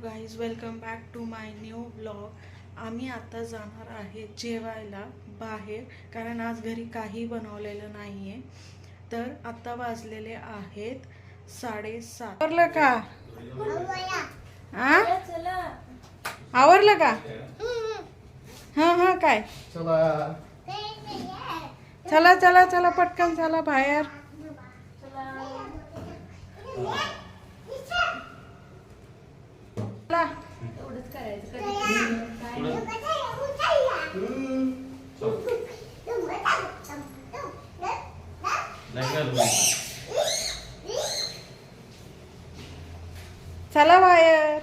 Guys, welcome back to my new blog. आम्ही आता जाणार आहे जेवायला बाहेर, कारण आज घरी काही बनवलेलं नाही आहे. तर आता वाजलेले आहेत 7:30. आवरलं का? आवरलं का? हां हां, काय? चला चला चला पटकन चला बाहेर. चला बाहेर.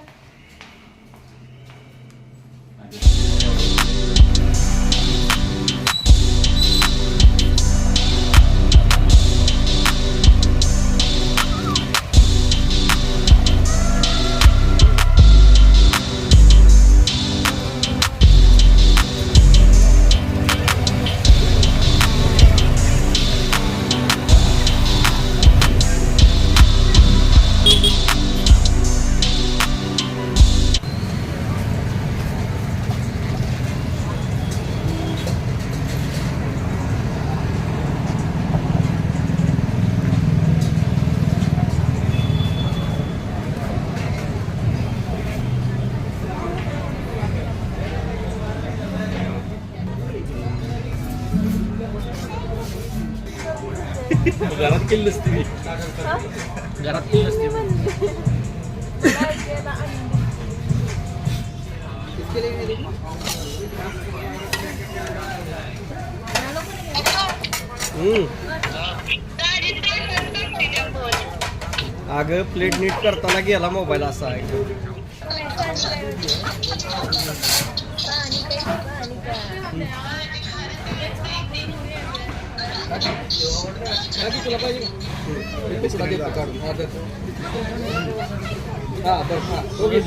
घरात केली नसती मी. घरात केली नसती. अगं प्लेट नीट करताना गेला मोबाईल असा आहे. तुला पाहिजे काढून हा बरं हा तो घे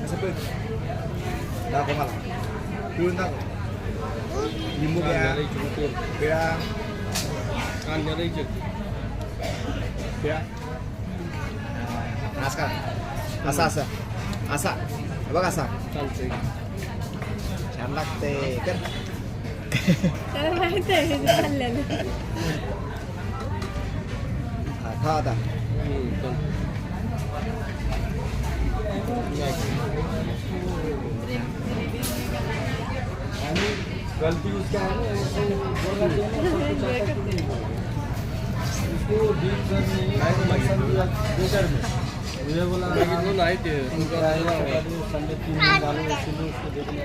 असं पण दाखव मला पिळून दाखव. लिंबू घ्या पिळा असा असा असा असा बघ असा चालतंय. छान लागतंय कर. खा आता. गलती उसका है ना, उसको डीप करने दोपहर में मुझे बोला नहीं थे उनका संडे 3 दिन डालो इसलिए उसको देखना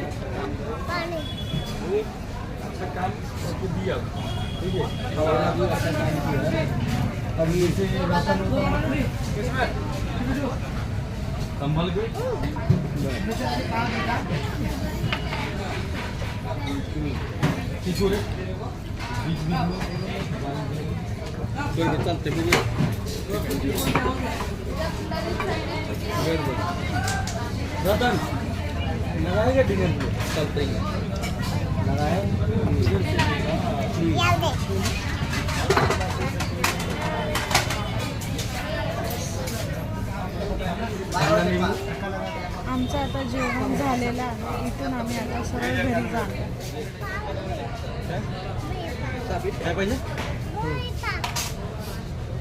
अच्छा काम उसको दिया. ठीक है खाना भी अच्छा काम किया. अभी इसे राशन संभल गए किशोर बीच में चालते बघू. रतन लगाए का डिनर में चलते ही लगाए. आमचं आता जेवण झालेलं आहे. इथून आम्ही आता सरळ घरी जाणार. काय पाहिजे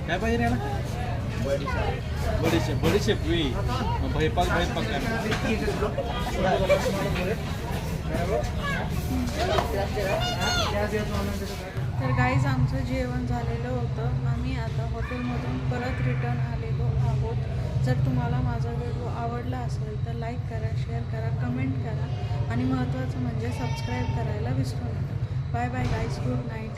काय पाहिजे ना? बडीशेप बडीशेप वी भयपाक काय. तर गाईज, आमचं जेवण झालेलं होतं. आम्ही आता हॉटेलमधून परत रिटर्न आलेलो आहोत. जर तुम्हाला माझा व्हिडिओ आवडला असेल तर लाईक करा, शेअर करा, कमेंट करा आणि महत्त्वाचं म्हणजे सबस्क्राईब करायला विसरू नका. Bye bye guys, good night.